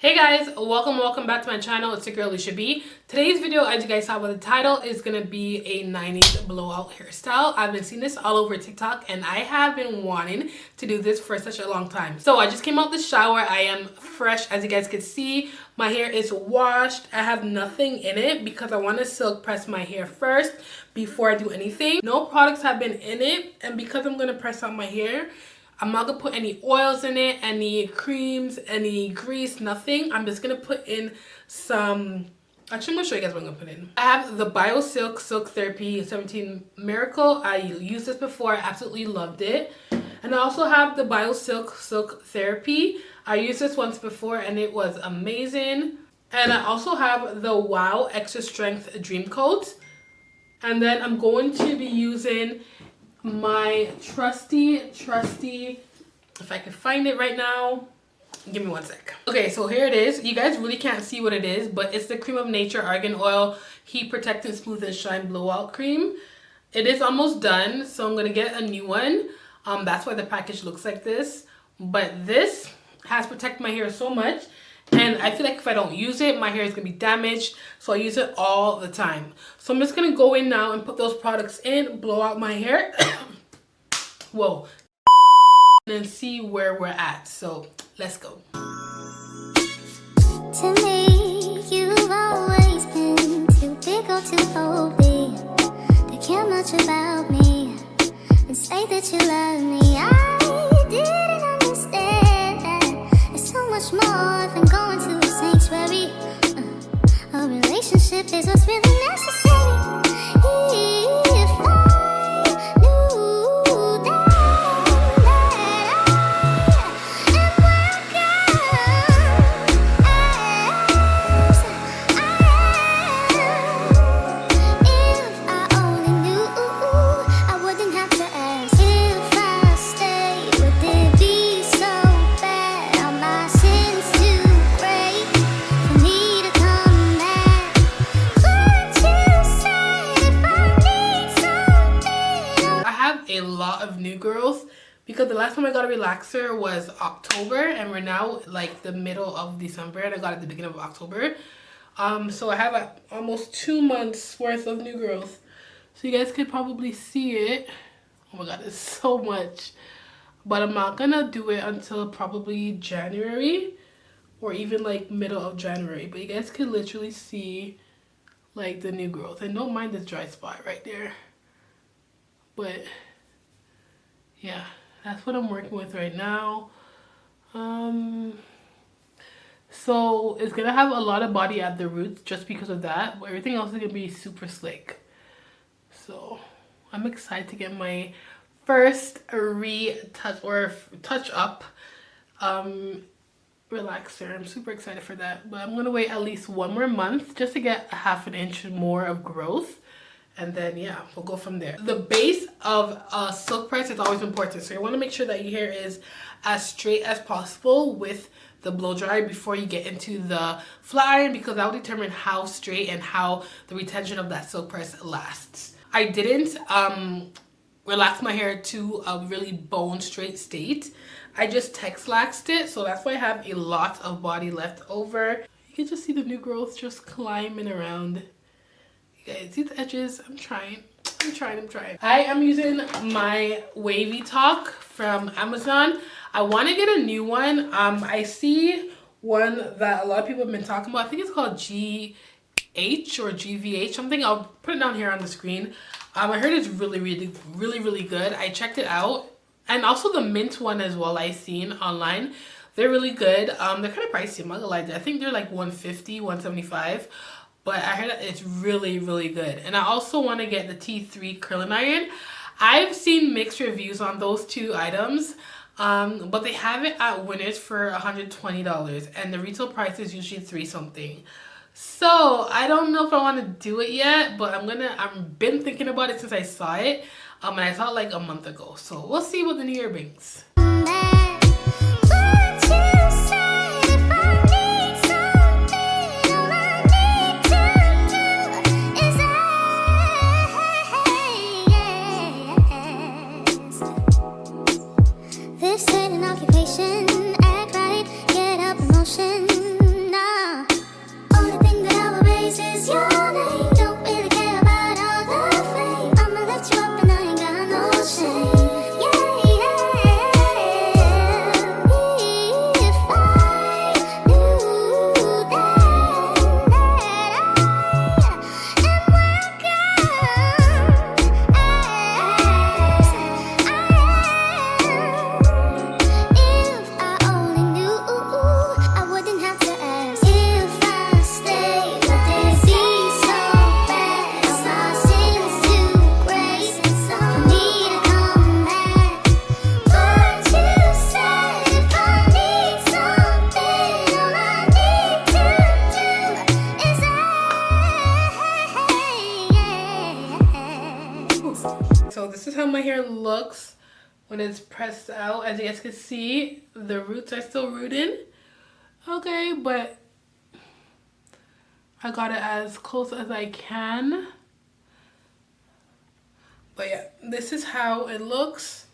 Hey guys, welcome back to my channel. It's your girl Alisia.B. Today's video, as you guys saw by the title, is gonna be a 90s blowout hairstyle. I've been seeing this all over TikTok and I have been wanting to do this for such a long time. So I just came out the shower. I am fresh, as you guys can see. My hair is washed. I have nothing in it because I want to silk press my hair first before I do anything. No products have been in it, and because I'm gonna press out my hair, I'm not gonna put any oils in it, any creams, any grease, nothing. I'm just gonna put in some, actually I'm gonna show you guys what I'm gonna put in. I have the BioSilk Silk Therapy 17 Miracle. I used this before, I absolutely loved it. And I also have the BioSilk Silk Therapy. I used this once before and it was amazing. And I also have the Wow Extra Strength Dream Coat. And then I'm going to be using my trusty, if I can find it right now, give me one sec. Okay, so here it is. You guys really can't see what it is, but it's the Cream of Nature Argan Oil Heat Protectant Smooth and Shine Blowout Cream. It is almost done, so I'm gonna get a new one. That's why the package looks like this. But this has protected my hair so much, and I feel like if I don't use it, my hair is gonna be damaged, so I use it all the time. So I'm just gonna go in now and put those products in, blow out my hair, whoa, and then see where we're at. So let's go. To me, you've always been too big or too holy to care much about me and say that you love me. I didn't understand that it's so much more than going to a sanctuary. A relationship is what's really necessary. If I knew that a lot of new growth because the last time I got a relaxer was October and we're now like the middle of December and I got it at the beginning of October. So I have almost 2 months worth of new growth, so you guys could probably see it. Oh my god, it's so much, but I'm not gonna do it until probably January or even like middle of January, but you guys could literally see like the new growth. And don't mind this dry spot right there, but yeah, that's what I'm working with right now. So it's gonna have a lot of body at the roots just because of that, but everything else is gonna be super slick. So I'm excited to get my first touch up relaxer. I'm super excited for that, but I'm gonna wait at least 1 more month just to get a ½ inch more of growth. And then, yeah, we'll go from there. The base of silk press is always important. So you want to make sure that your hair is as straight as possible with the blow dryer before you get into the flat iron, because that will determine how straight and how the retention of that silk press lasts. I didn't relax my hair to a really bone straight state. I just texlaxed it. So that's why I have a lot of body left over. You can just see the new growth just climbing around. Guys, see the edges? I'm trying. I am using my Wavy Talk from Amazon. I want to get a new one. I see one that a lot of people have been talking about. I think it's called GH or GVH something. I'll put it down here on the screen. I heard it's really good. I checked it out, and also the mint one as well. I seen online. They're really good. They're kind of pricey. I'm not gonna lie. I think they're like $150, $175. But I heard that it's really good. And I also want to get the T3 curling iron. I've seen mixed reviews on those two items, but they have it at Winners for $120 and the retail price is usually $3 something. So I don't know if I want to do it yet, but I've been thinking about it since I saw it, and I saw it like a month ago. So we'll see what the new year brings. This ain't an occupation, act right, get up in motion. hair looks when it's pressed out. As you guys can see, the roots are still rooting. Okay, but I got it as close as I can. But yeah, this is how it looks.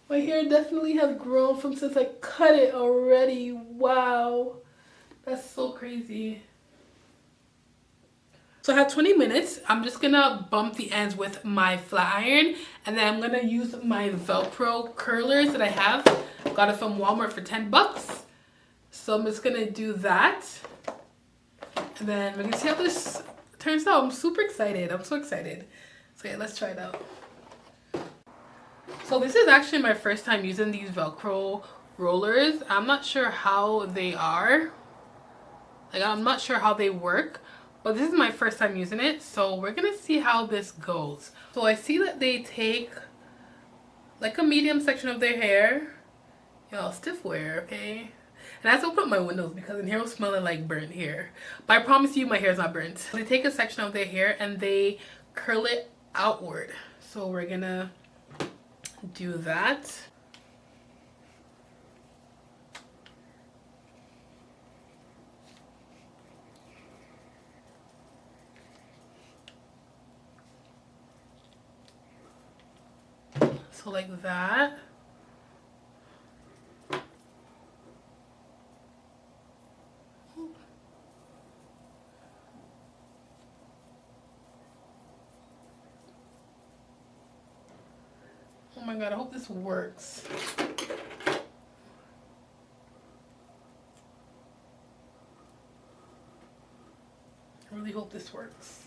My hair definitely has grown from since I cut it already. Wow, that's so crazy. So I have 20 minutes. I'm just gonna bump the ends with my flat iron, and then I'm gonna use my Velcro curlers that I have. Got it from Walmart for 10 bucks. So I'm just gonna do that. And then we're gonna see how this turns out. I'm super excited. I'm so excited. So yeah, let's try it out. So this is actually my first time using these Velcro rollers. I'm not sure how they are. Like, I'm not sure how they work. But this is my first time using it, so we're gonna see how this goes. So I see that they take like a medium section of their hair. Y'all, stiff wear, okay? And I have to open up my windows because in here was smelling like burnt hair. But I promise you my hair is not burnt. They take a section of their hair and they curl it outward. So we're gonna do that. So like that. Oh my god, I hope this works. I really hope this works.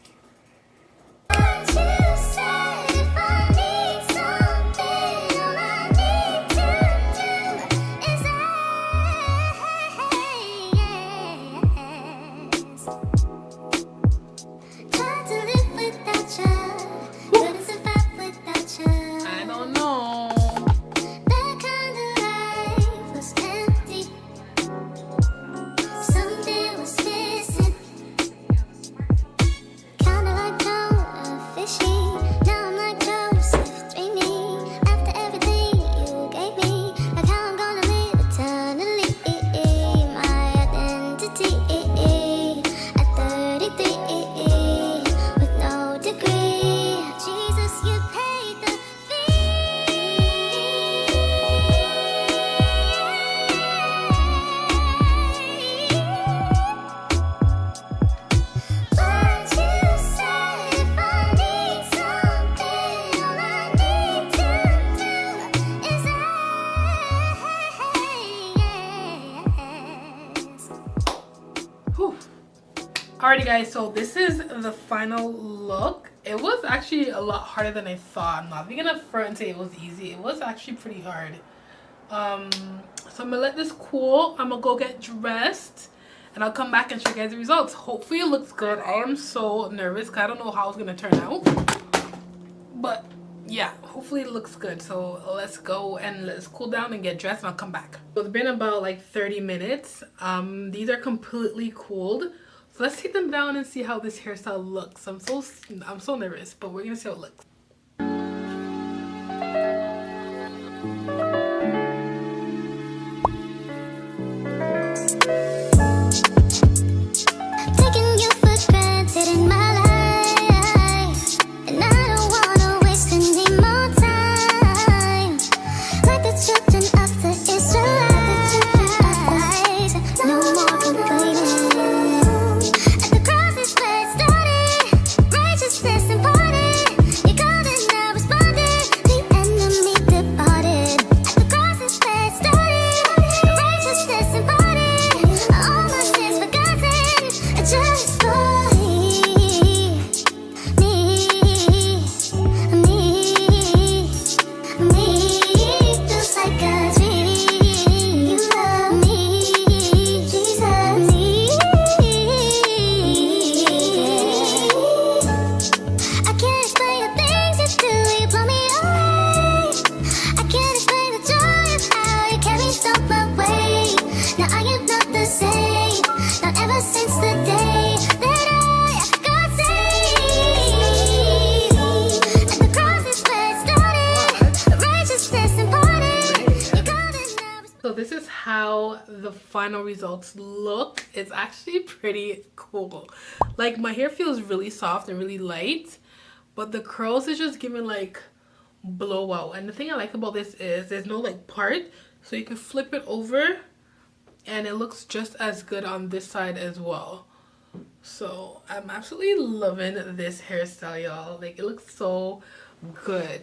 Alrighty guys, so this is the final look. It was actually a lot harder than I thought. I'm not even gonna front and say it was easy. It was actually pretty hard. So I'm gonna let this cool. I'm gonna go get dressed and I'll come back and show you guys the results. Hopefully it looks good. I am so nervous because I don't know how it's gonna turn out. But yeah, hopefully it looks good. So let's go and let's cool down and get dressed and I'll come back. So it's been about like 30 minutes. These are completely cooled. So let's take them down and see how this hairstyle looks. I'm so nervous, but we're gonna see how it looks. Taking you for granted in my life, and I don't wanna waste any more time. Like the children of the Israelites, no more complaining. Across is how the final results look. It's actually pretty cool. Like, my hair feels really soft and really light, but the curls is just giving like blowout. And the thing I like about this is there's no like part, so you can flip it over and it looks just as good on this side as well. So I'm absolutely loving this hairstyle, y'all. Like, it looks so good.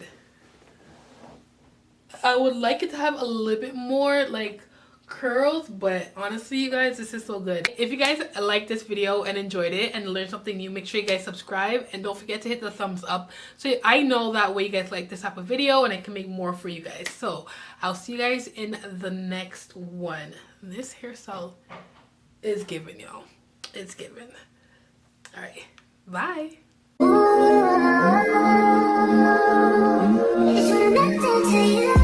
I would like it to have a little bit more like curls, but honestly, you guys, this is so good. If you guys liked this video and enjoyed it and learned something new, make sure you guys subscribe and don't forget to hit the thumbs up so I know that way you guys like this type of video and I can make more for you guys. So I'll see you guys in the next one. This hairstyle is giving, y'all. It's giving. All right, bye. It's connected to you.